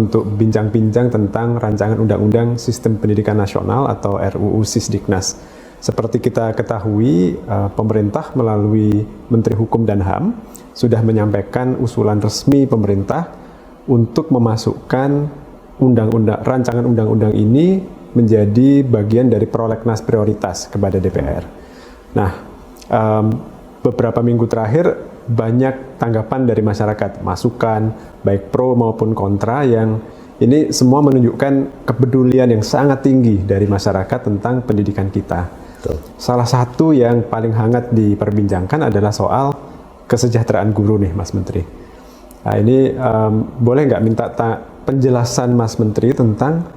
untuk bincang-bincang tentang rancangan Undang-Undang Sistem Pendidikan Nasional atau RUU Sisdiknas. Seperti kita ketahui, pemerintah melalui Menteri Hukum dan HAM sudah menyampaikan usulan resmi pemerintah untuk memasukkan rancangan undang-undang ini menjadi bagian dari prolegnas prioritas kepada DPR. Nah, beberapa minggu terakhir banyak tanggapan dari masyarakat, masukan baik pro maupun kontra, yang ini semua menunjukkan kepedulian yang sangat tinggi dari masyarakat tentang pendidikan kita. Betul. Salah satu yang paling hangat diperbincangkan adalah soal kesejahteraan guru nih, Mas Menteri. Nah, ini boleh nggak minta penjelasan Mas Menteri tentang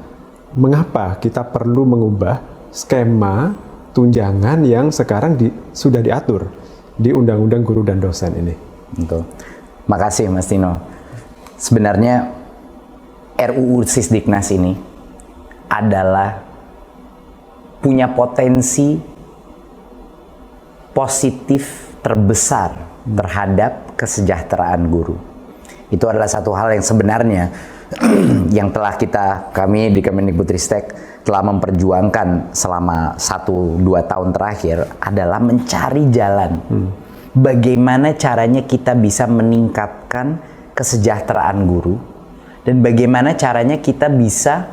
mengapa kita perlu mengubah skema tunjangan yang sekarang sudah diatur di Undang-Undang Guru dan Dosen ini. Betul. Makasih Mas Tino. Sebenarnya RUU Sisdiknas ini adalah punya potensi positif terbesar terhadap kesejahteraan guru. Itu adalah satu hal yang sebenarnya yang telah kami di Kemendikbudristek telah memperjuangkan selama 1-2 tahun terakhir, adalah mencari jalan bagaimana caranya kita bisa meningkatkan kesejahteraan guru, dan bagaimana caranya kita bisa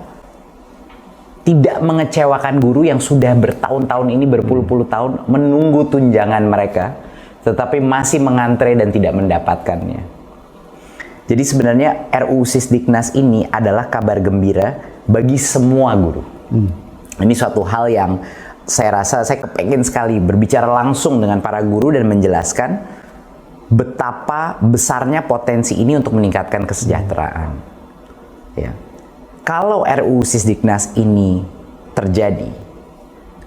tidak mengecewakan guru yang sudah bertahun-tahun ini, berpuluh-puluh tahun menunggu tunjangan mereka, tetapi masih mengantre dan tidak mendapatkannya. Jadi sebenarnya RUU Sisdiknas ini adalah kabar gembira bagi semua guru. Ini suatu hal yang saya rasa saya kepengen sekali berbicara langsung dengan para guru dan menjelaskan betapa besarnya potensi ini untuk meningkatkan kesejahteraan. Ya. Kalau RUU Sisdiknas ini terjadi,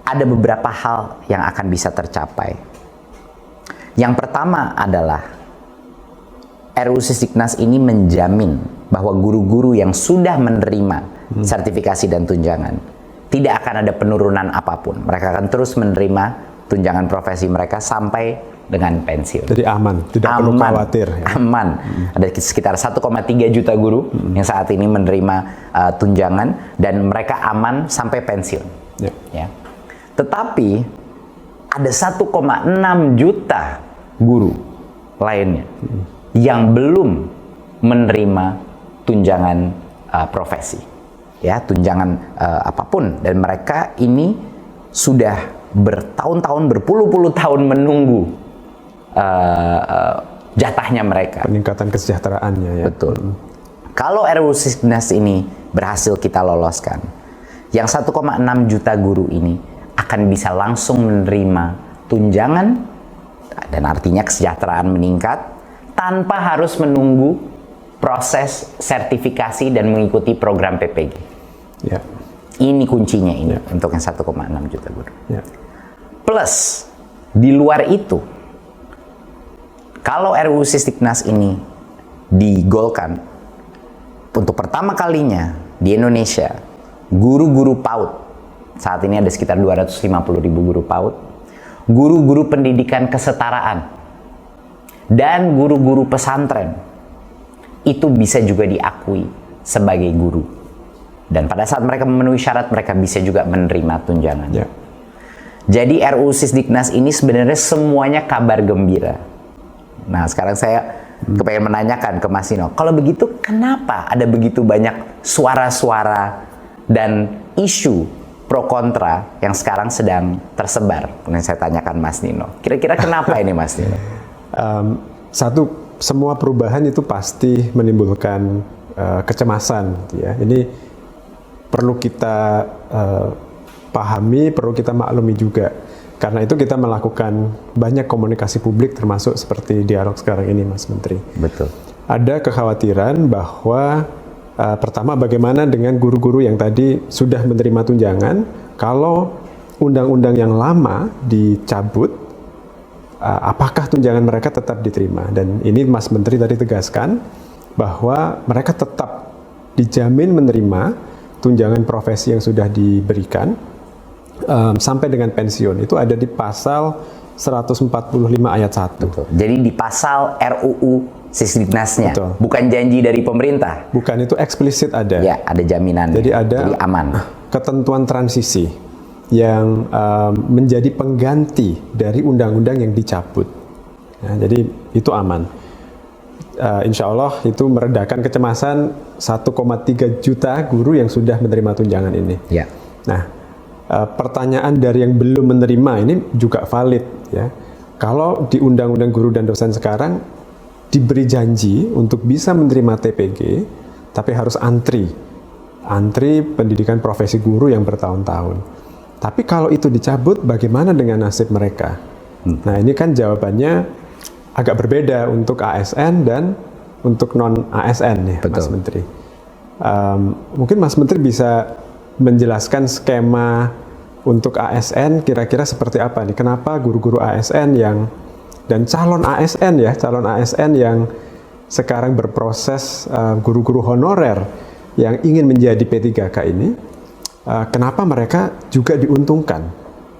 ada beberapa hal yang akan bisa tercapai. Yang pertama adalah RUU Sisdiknas ini menjamin bahwa guru-guru yang sudah menerima sertifikasi dan tunjangan tidak akan ada penurunan apapun. Mereka akan terus menerima tunjangan profesi mereka sampai dengan pensiun. Jadi aman, tidak perlu khawatir. Ya. Aman. Ada sekitar 1,3 juta guru yang saat ini menerima tunjangan, dan mereka aman sampai pensiun. Ya. Tetapi ada 1,6 juta guru lainnya yang belum menerima tunjangan profesi, ya, tunjangan apapun, dan mereka ini sudah bertahun-tahun, berpuluh-puluh tahun menunggu jatahnya mereka. Peningkatan kesejahteraannya, ya. Betul. Kalau RUU Sisdiknas ini berhasil kita loloskan, yang 1,6 juta guru ini akan bisa langsung menerima tunjangan, dan artinya kesejahteraan meningkat tanpa harus menunggu proses sertifikasi dan mengikuti program PPG. Ya. Ini kuncinya ini, untuk yang 1,6 juta guru. Ya. Plus, di luar itu, kalau RUU Sisdiknas ini digolkan, untuk pertama kalinya di Indonesia, guru-guru PAUD, saat ini ada sekitar 250.000 guru PAUD, guru-guru pendidikan kesetaraan, dan guru-guru pesantren itu bisa juga diakui sebagai guru, dan pada saat mereka memenuhi syarat, mereka bisa juga menerima tunjangan. Ya. Jadi RUU Sisdiknas ini sebenarnya semuanya kabar gembira. Nah, sekarang saya kepengen menanyakan ke Mas Tino, kalau begitu kenapa ada begitu banyak suara-suara dan isu pro kontra yang sekarang sedang tersebar? Yang saya tanyakan Mas Tino, kira-kira kenapa ini, Mas Tino? Satu, semua perubahan itu pasti menimbulkan kecemasan, ya. Ini perlu kita pahami, perlu kita maklumi juga. Karena itu kita melakukan banyak komunikasi publik, termasuk seperti dialog sekarang ini, Mas Menteri. Betul. Ada kekhawatiran bahwa pertama, bagaimana dengan guru-guru yang tadi sudah menerima tunjangan, kalau undang-undang yang lama dicabut, apakah tunjangan mereka tetap diterima? Dan ini Mas Menteri tadi tegaskan bahwa mereka tetap dijamin menerima tunjangan profesi yang sudah diberikan sampai dengan pensiun. Itu ada di pasal 145 ayat 1. Betul. Jadi di pasal RUU Sisdiknasnya, Betul. bukan janji dari pemerintah. Bukan, itu eksplisit ada. Ya, ada jaminan. Jadi ada aman. ketentuan transisi yang menjadi pengganti dari undang-undang yang dicabut. Ya, jadi itu aman. Insya Allah itu meredakan kecemasan 1,3 juta guru yang sudah menerima tunjangan ini. Ya. Nah, pertanyaan dari yang belum menerima ini juga valid, ya. Kalau di Undang-Undang Guru dan Dosen sekarang diberi janji untuk bisa menerima TPG, tapi harus antri pendidikan profesi guru yang bertahun-tahun. Tapi kalau itu dicabut, bagaimana dengan nasib mereka? Nah, ini kan jawabannya agak berbeda untuk ASN dan untuk non-ASN ya, Betul. Mas Menteri. Mungkin Mas Menteri bisa menjelaskan skema untuk ASN kira-kira seperti apa nih? Kenapa guru-guru ASN dan calon ASN yang sekarang berproses guru-guru honorer yang ingin menjadi P3K ini, kenapa mereka juga diuntungkan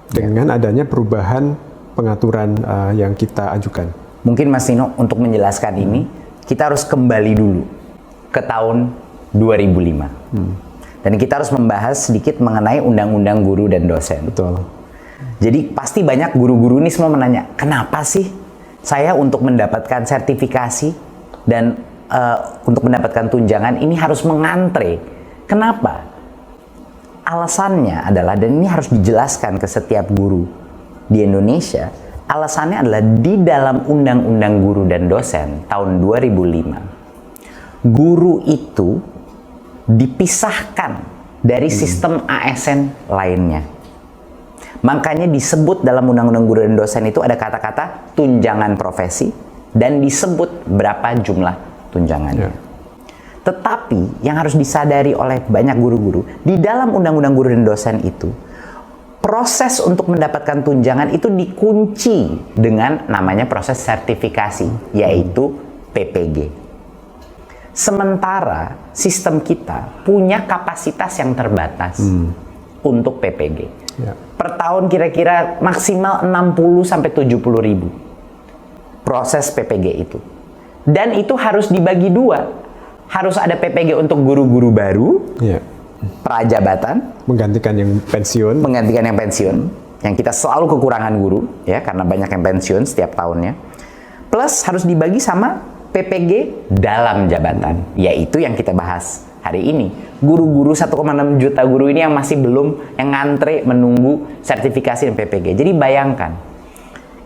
dengan adanya perubahan pengaturan yang kita ajukan? Mungkin Mas Nino untuk menjelaskan ini, kita harus kembali dulu ke tahun 2005. Dan kita harus membahas sedikit mengenai Undang-Undang Guru dan Dosen. Betul. Jadi pasti banyak guru-guru ini semua menanya, kenapa sih saya untuk mendapatkan sertifikasi dan untuk mendapatkan tunjangan ini harus mengantre? Kenapa? Alasannya adalah, dan ini harus dijelaskan ke setiap guru di Indonesia, alasannya adalah di dalam Undang-Undang Guru dan Dosen tahun 2005, guru itu dipisahkan dari sistem ASN lainnya. Makanya disebut dalam Undang-Undang Guru dan Dosen itu ada kata-kata tunjangan profesi dan disebut berapa jumlah tunjangannya. Tetapi yang harus disadari oleh banyak guru-guru, di dalam Undang-Undang Guru dan Dosen itu, proses untuk mendapatkan tunjangan itu dikunci dengan namanya proses sertifikasi, yaitu PPG. Sementara sistem kita punya kapasitas yang terbatas untuk PPG. Ya. Per tahun kira-kira maksimal 60-70 ribu proses PPG itu. Dan itu harus dibagi dua. Harus ada PPG untuk guru-guru baru, Ya. prajabatan, Menggantikan yang pensiun. yang kita selalu kekurangan guru, ya, karena banyak yang pensiun setiap tahunnya. Plus harus dibagi sama PPG dalam jabatan, yaitu yang kita bahas hari ini. Guru-guru 1,6 juta guru ini yang masih belum, yang ngantre menunggu sertifikasi dan PPG. Jadi bayangkan,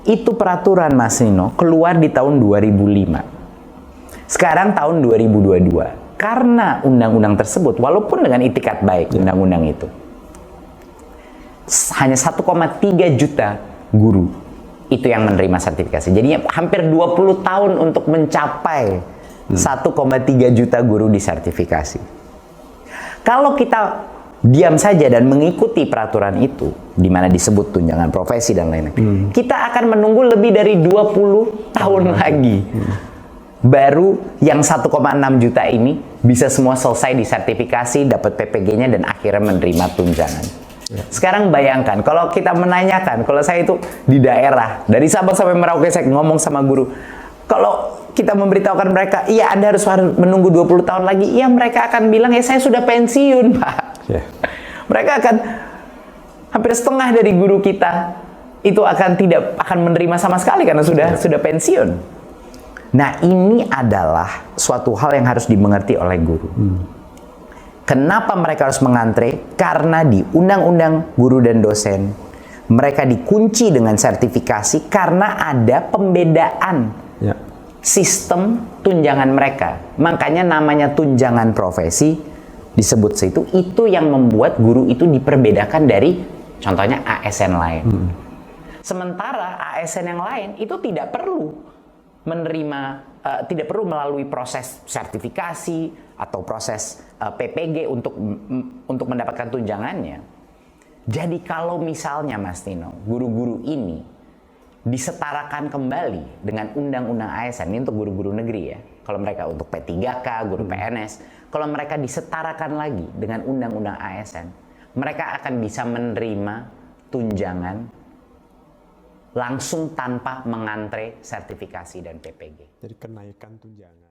itu peraturan Mas Nino keluar di tahun 2005. Sekarang tahun 2022. Karena undang-undang tersebut, walaupun dengan itikat baik undang-undang itu, hanya 1,3 juta guru itu yang menerima sertifikasi. Jadi hampir 20 tahun untuk mencapai 1,3 juta guru disertifikasi. Kalau kita diam saja dan mengikuti peraturan itu, di mana disebut tunjangan profesi dan lain-lain, kita akan menunggu lebih dari 20 tahun lagi. Baru yang 1,6 juta ini bisa semua selesai disertifikasi, dapat PPG-nya dan akhirnya menerima tunjangan. Sekarang bayangkan, kalau kita menanyakan, kalau saya itu di daerah, dari Sabang sampai Merauke saya ngomong sama guru, kalau kita memberitahukan mereka, iya Anda harus menunggu 20 tahun lagi, iya mereka akan bilang, ya saya sudah pensiun Pak. Mereka akan, hampir setengah dari guru kita, itu tidak akan menerima sama sekali karena sudah pensiun. Nah, ini adalah suatu hal yang harus dimengerti oleh guru. Kenapa mereka harus mengantre? Karena di Undang-Undang Guru dan Dosen, mereka dikunci dengan sertifikasi karena ada pembedaan sistem tunjangan mereka. Makanya namanya tunjangan profesi disebut situ, itu yang membuat guru itu diperbedakan dari contohnya ASN lain. Sementara ASN yang lain itu tidak perlu menerima, tidak perlu melalui proses sertifikasi atau proses PPG untuk mendapatkan tunjangannya. Jadi kalau misalnya Mas Tino, guru-guru ini disetarakan kembali dengan undang-undang ASN, ini untuk guru-guru negeri ya, kalau mereka untuk P3K, guru PNS, kalau mereka disetarakan lagi dengan undang-undang ASN, mereka akan bisa menerima tunjangan langsung tanpa mengantre sertifikasi dan PPG. Jadi kenaikan tunjangan.